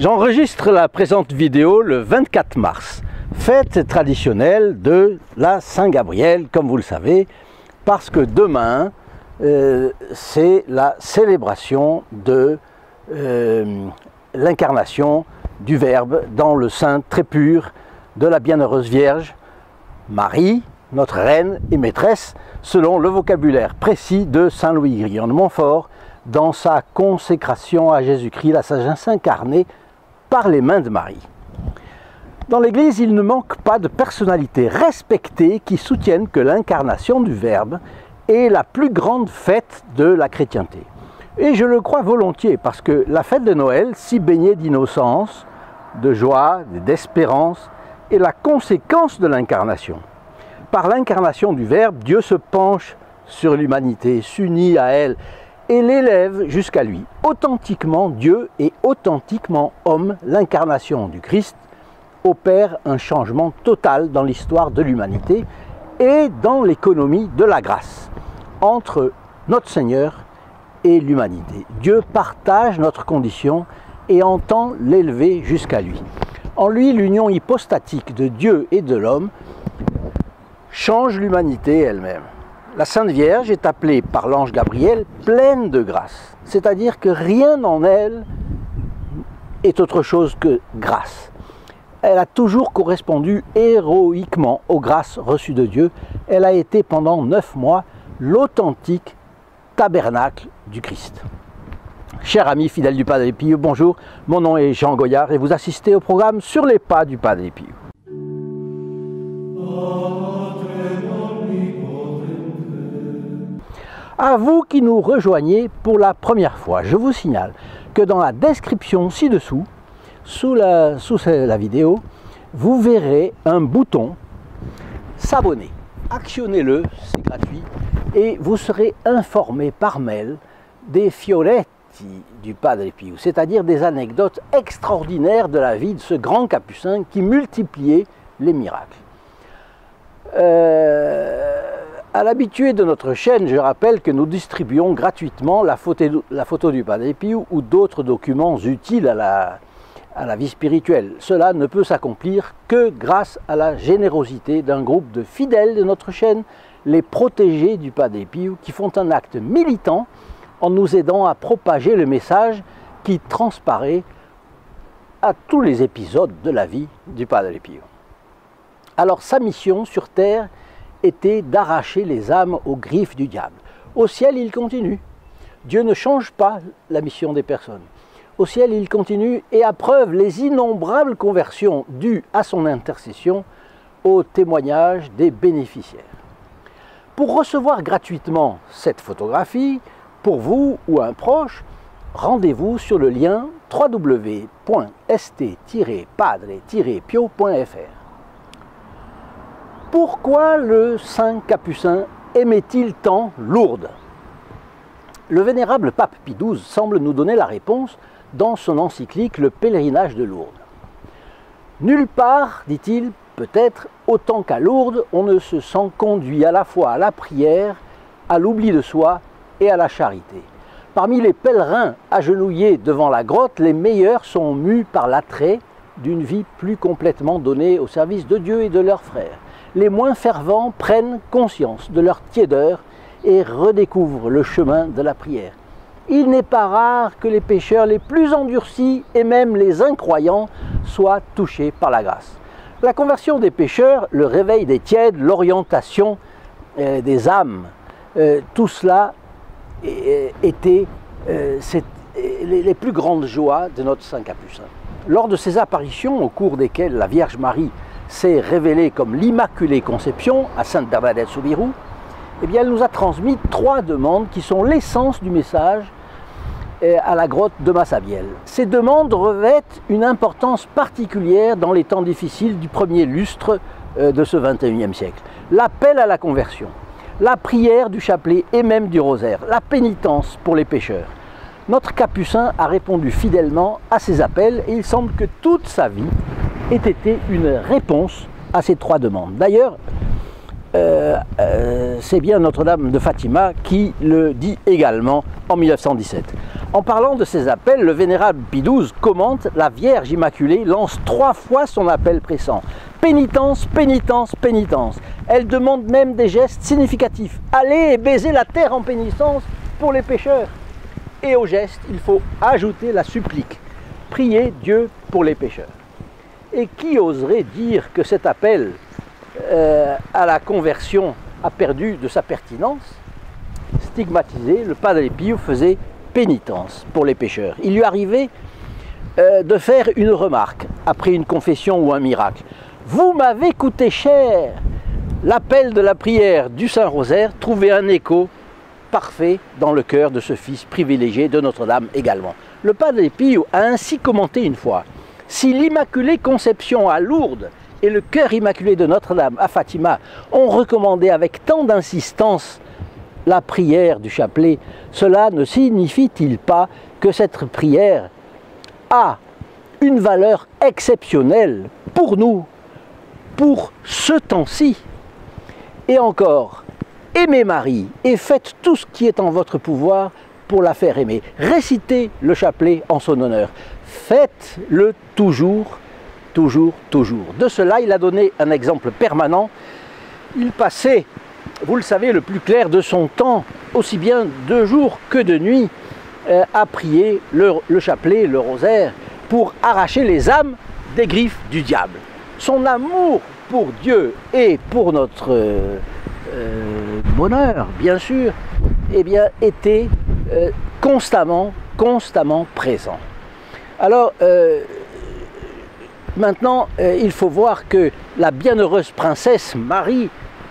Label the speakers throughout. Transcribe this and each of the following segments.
Speaker 1: J'enregistre la présente vidéo le 24 mars, fête traditionnelle de la Saint-Gabriel, comme vous le savez, parce que demain, c'est la célébration de l'incarnation du Verbe dans le sein très pur de la Bienheureuse Vierge Marie, notre reine et maîtresse, selon le vocabulaire précis de Saint Louis-Grillon de Montfort, dans sa consécration à Jésus-Christ, la sagesse incarnée par les mains de Marie. Dans l'Église, il ne manque pas de personnalités respectées qui soutiennent que l'incarnation du Verbe est la plus grande fête de la chrétienté. Et je le crois volontiers, parce que la fête de Noël, si baignée d'innocence, de joie, d'espérance, est la conséquence de l'incarnation. Par l'incarnation du Verbe, Dieu se penche sur l'humanité, s'unit à elle et l'élève jusqu'à lui. Authentiquement Dieu et authentiquement homme, l'incarnation du Christ opère un changement total dans l'histoire de l'humanité et dans l'économie de la grâce entre notre Seigneur et l'humanité. Dieu partage notre condition et entend l'élever jusqu'à lui. En lui, l'union hypostatique de Dieu et de l'homme change l'humanité elle-même. La Sainte Vierge est appelée par l'ange Gabriel pleine de grâce, c'est-à-dire que rien en elle est autre chose que grâce. Elle a toujours correspondu héroïquement aux grâces reçues de Dieu. Elle a été pendant 9 mois l'authentique tabernacle du Christ. Chers amis fidèles du Padre Pio, bonjour, mon nom est Jean Goyard et vous assistez au programme Sur les pas du Padre Pio. À vous qui nous rejoignez pour la première fois, je vous signale que dans la description ci-dessous, sous la vidéo, vous verrez un bouton s'abonner. Actionnez-le, c'est gratuit, et vous serez informé par mail des fioretti du Padre Pio, c'est-à-dire des anecdotes extraordinaires de la vie de ce grand capucin qui multipliait les miracles. À l'habitué de notre chaîne, je rappelle que nous distribuons gratuitement la photo du Padre Pio ou d'autres documents utiles à la vie spirituelle. Cela ne peut s'accomplir que grâce à la générosité d'un groupe de fidèles de notre chaîne, les protégés du Padre Pio, qui font un acte militant en nous aidant à propager le message qui transparaît à tous les épisodes de la vie du Padre Pio. Alors sa mission sur terre était d'arracher les âmes aux griffes du diable. Au ciel, il continue. Dieu ne change pas la mission des personnes. Au ciel, il continue et approuve les innombrables conversions dues à son intercession au témoignage des bénéficiaires. Pour recevoir gratuitement cette photographie, pour vous ou un proche, rendez-vous sur le lien www.st-padre-pio.fr. Pourquoi le saint capucin aimait-il tant Lourdes? Le vénérable pape Pie XII semble nous donner la réponse dans son encyclique Le pèlerinage de Lourdes. Nulle part, dit-il, peut-être autant qu'à Lourdes, on ne se sent conduit à la fois à la prière, à l'oubli de soi et à la charité. Parmi les pèlerins agenouillés devant la grotte, les meilleurs sont mus par l'attrait d'une vie plus complètement donnée au service de Dieu et de leurs frères. Les moins fervents prennent conscience de leur tiédeur et redécouvrent le chemin de la prière. Il n'est pas rare que les pécheurs les plus endurcis et même les incroyants soient touchés par la grâce. La conversion des pécheurs, le réveil des tièdes, l'orientation des âmes, tout cela était les plus grandes joies de notre Saint Capucin. Lors de ces apparitions, au cours desquelles la Vierge Marie s'est révélée comme l'Immaculée Conception à Sainte Bernadette Soubirous, eh bien, elle nous a transmis 3 demandes qui sont l'essence du message à la grotte de Massabielle. Ces demandes revêtent une importance particulière dans les temps difficiles du premier lustre de ce XXIe siècle. L'appel à la conversion, la prière du chapelet et même du rosaire, la pénitence pour les pécheurs. Notre capucin a répondu fidèlement à ces appels et il semble que toute sa vie ait été une réponse à ces 3 demandes. D'ailleurs, c'est bien Notre-Dame de Fatima qui le dit également en 1917. En parlant de ces appels, le vénérable Pie XII commente: la Vierge Immaculée lance 3 fois son appel pressant. Pénitence, pénitence, pénitence. Elle demande même des gestes significatifs. Allez et baisez la terre en pénitence pour les pécheurs. Et au geste, il faut ajouter la supplique. Priez Dieu pour les pécheurs. Et qui oserait dire que cet appel à la conversion a perdu de sa pertinence? Stigmatisé, le Padre Pio faisait pénitence pour les pécheurs. Il lui arrivait de faire une remarque après une confession ou un miracle. Vous m'avez coûté cher. L'appel de la prière du Saint-Rosaire trouvait un écho parfait dans le cœur de ce fils privilégié de Notre-Dame également. Le Padre Pio a ainsi commenté une fois: si l'Immaculée Conception à Lourdes et le cœur immaculé de Notre-Dame à Fatima ont recommandé avec tant d'insistance la prière du chapelet, cela ne signifie-t-il pas que cette prière a une valeur exceptionnelle pour nous, pour ce temps-ci? Et encore, aimez Marie et faites tout ce qui est en votre pouvoir pour la faire aimer. Récitez le chapelet en son honneur. Faites-le toujours, toujours, toujours. De cela, il a donné un exemple permanent. Il passait, vous le savez, le plus clair de son temps, aussi bien de jour que de nuit, à prier le chapelet, le rosaire, pour arracher les âmes des griffes du diable. Son amour pour Dieu et pour notre bonheur, bien sûr, eh bien, était constamment présent. Alors, maintenant, il faut voir que la bienheureuse princesse Marie,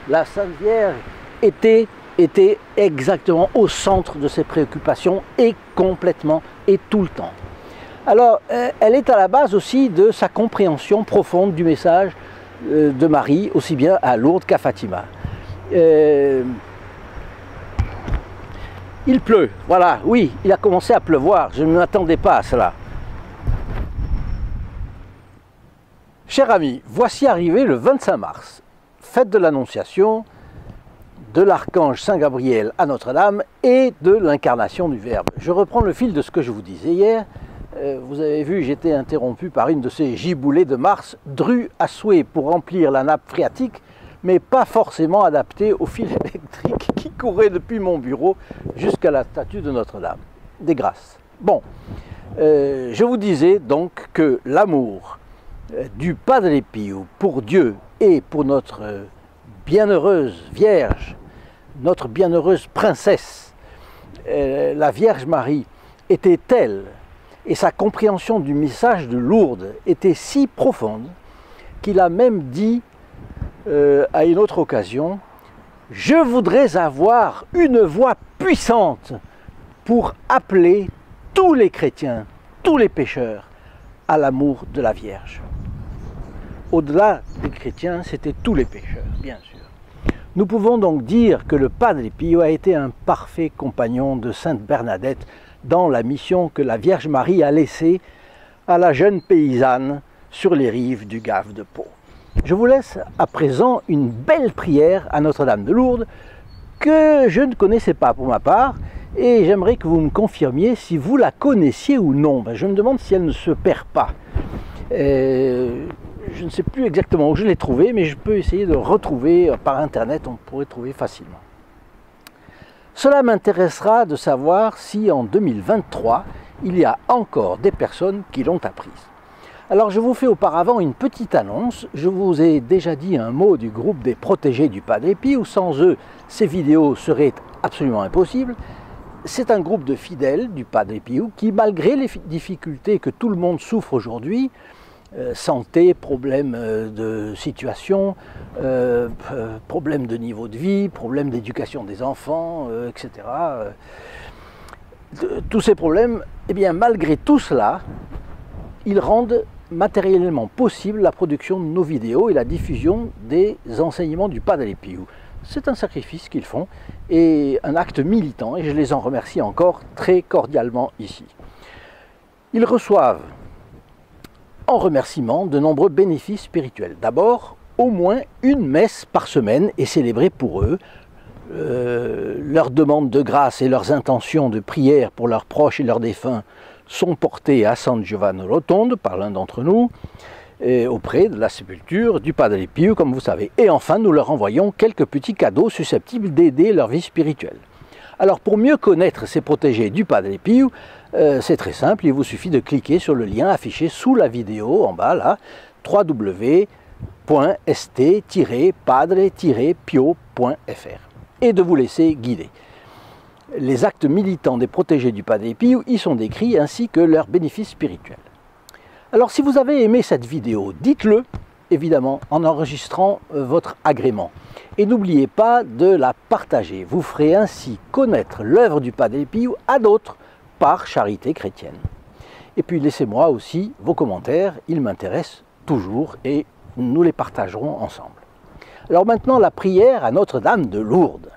Speaker 1: la Sainte Vierge, était exactement au centre de ses préoccupations et complètement et tout le temps. Alors, elle est à la base aussi de sa compréhension profonde du message de Marie, aussi bien à Lourdes qu'à Fatima. Il pleut, voilà, oui, il a commencé à pleuvoir, je ne m'attendais pas à cela. Chers amis, voici arrivé le 25 mars, fête de l'Annonciation, de l'archange Saint Gabriel à Notre-Dame et de l'incarnation du Verbe. Je reprends le fil de ce que je vous disais hier. Vous avez vu, j'étais interrompu par une de ces giboulées de Mars, drues à souhait pour remplir la nappe phréatique, mais pas forcément adaptées au fil électrique qui courait depuis mon bureau jusqu'à la statue de Notre-Dame. Des grâces. Bon, je vous disais donc que l'amour du Padre Pio pour Dieu et pour notre bienheureuse Vierge, notre bienheureuse princesse, la Vierge Marie, était telle, et sa compréhension du message de Lourdes était si profonde qu'il a même dit à une autre occasion: je voudrais avoir une voix puissante pour appeler tous les chrétiens, tous les pécheurs à l'amour de la Vierge. Au-delà des chrétiens, c'était tous les pécheurs, bien sûr. Nous pouvons donc dire que le Padre Pio a été un parfait compagnon de Sainte Bernadette dans la mission que la Vierge Marie a laissée à la jeune paysanne sur les rives du Gave de Pau. Je vous laisse à présent une belle prière à Notre-Dame de Lourdes que je ne connaissais pas pour ma part, et j'aimerais que vous me confirmiez si vous la connaissiez ou non. Je me demande si elle ne se perd pas. Je ne sais plus exactement où je l'ai trouvée, mais je peux essayer de retrouver par internet, on pourrait trouver facilement. Cela m'intéressera de savoir si en 2023, il y a encore des personnes qui l'ont apprise. Alors je vous fais auparavant une petite annonce. Je vous ai déjà dit un mot du groupe des protégés du Padre Pio. Sans eux, ces vidéos seraient absolument impossibles. C'est un groupe de fidèles du Padre Pio qui, malgré les difficultés que tout le monde souffre aujourd'hui, santé, problèmes de situation, problèmes de niveau de vie, problèmes d'éducation des enfants, etc. Tous ces problèmes, eh bien, malgré tout cela, ils rendent matériellement possible la production de nos vidéos et la diffusion des enseignements du Padre Pio. C'est un sacrifice qu'ils font et un acte militant, et je les en remercie encore très cordialement ici. Ils reçoivent en remerciement de nombreux bénéfices spirituels. D'abord, au moins une messe par semaine est célébrée pour eux, leurs demandes de grâce et leurs intentions de prière pour leurs proches et leurs défunts sont portées à San Giovanni Rotondo par l'un d'entre nous, auprès de la sépulture du Padre Pio, comme vous savez. Et enfin, nous leur envoyons quelques petits cadeaux susceptibles d'aider leur vie spirituelle. Alors, pour mieux connaître ces protégés du Padre Pio, c'est très simple, il vous suffit de cliquer sur le lien affiché sous la vidéo, en bas là, www.st-padre-pio.fr, et de vous laisser guider. Les actes militants des protégés du Padre Pio y sont décrits, ainsi que leurs bénéfices spirituels. Alors si vous avez aimé cette vidéo, dites-le, évidemment, en enregistrant votre agrément. Et n'oubliez pas de la partager. Vous ferez ainsi connaître l'œuvre du Padre Pio à d'autres par charité chrétienne. Et puis laissez-moi aussi vos commentaires, ils m'intéressent toujours et nous les partagerons ensemble. Alors maintenant, la prière à Notre-Dame de Lourdes.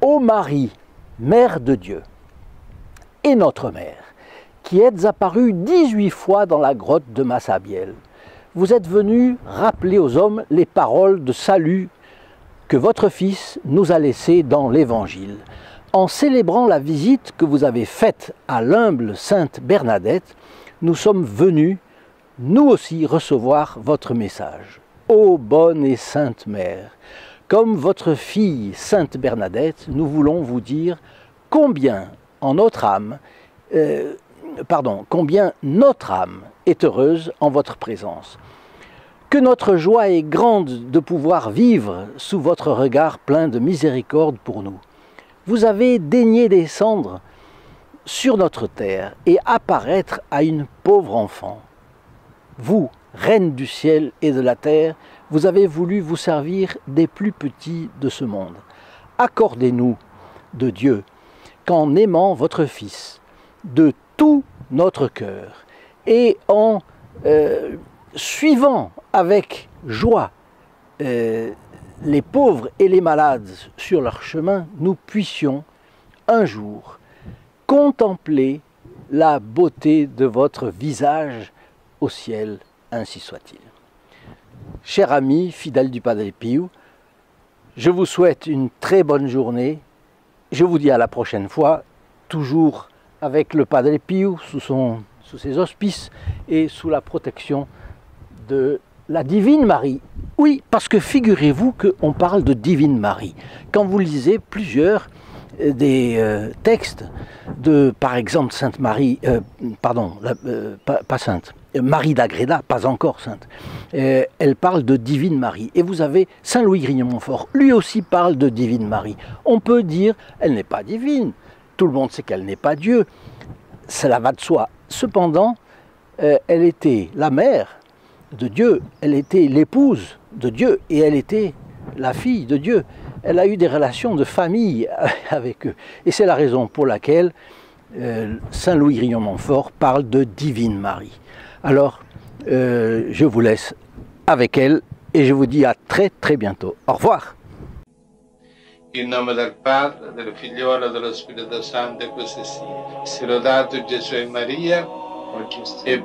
Speaker 1: Ô Marie, Mère de Dieu, et notre Mère, qui êtes apparue 18 fois dans la grotte de Massabielle, vous êtes venue rappeler aux hommes les paroles de salut que votre Fils nous a laissées dans l'Évangile. En célébrant la visite que vous avez faite à l'humble Sainte Bernadette, nous sommes venus, nous aussi, recevoir votre message. Ô bonne et sainte Mère, comme votre fille Sainte Bernadette, nous voulons vous dire combien combien notre âme est heureuse en votre présence. Que notre joie est grande de pouvoir vivre sous votre regard plein de miséricorde pour nous. Vous avez daigné descendre sur notre terre et apparaître à une pauvre enfant. Vous, Reine du ciel et de la terre, vous avez voulu vous servir des plus petits de ce monde. Accordez-nous de Dieu qu'en aimant votre Fils de tout notre cœur et en suivant avec joie les pauvres et les malades sur leur chemin, nous puissions un jour contempler la beauté de votre visage au ciel, ainsi soit-il. Chers amis, fidèles du Padre Pio, je vous souhaite une très bonne journée. Je vous dis à la prochaine fois, toujours avec le Padre Pio sous ses auspices et sous la protection de la Divine Marie. Oui, parce que figurez-vous qu'on parle de Divine Marie. Quand vous lisez plusieurs des textes de, par exemple, Sainte Marie, pas Sainte, Marie d'Agreda, pas encore Sainte, elle parle de Divine Marie. Et vous avez Saint Louis Grignon-Montfort, lui aussi parle de Divine Marie. On peut dire, elle n'est pas divine, tout le monde sait qu'elle n'est pas Dieu, cela va de soi. Cependant, elle était la mère de Dieu, elle était l'épouse de Dieu et elle était la fille de Dieu. Elle a eu des relations de famille avec eux. Et c'est la raison pour laquelle Saint Louis Grignon-Montfort parle de Divine Marie. Alors, je vous laisse avec elle et je vous dis à très très bientôt. Au revoir.
Speaker 2: In nome del Padre, del Figliolo e dello Spirito Santo, e così sia. Sia lodato Gesù e Maria, e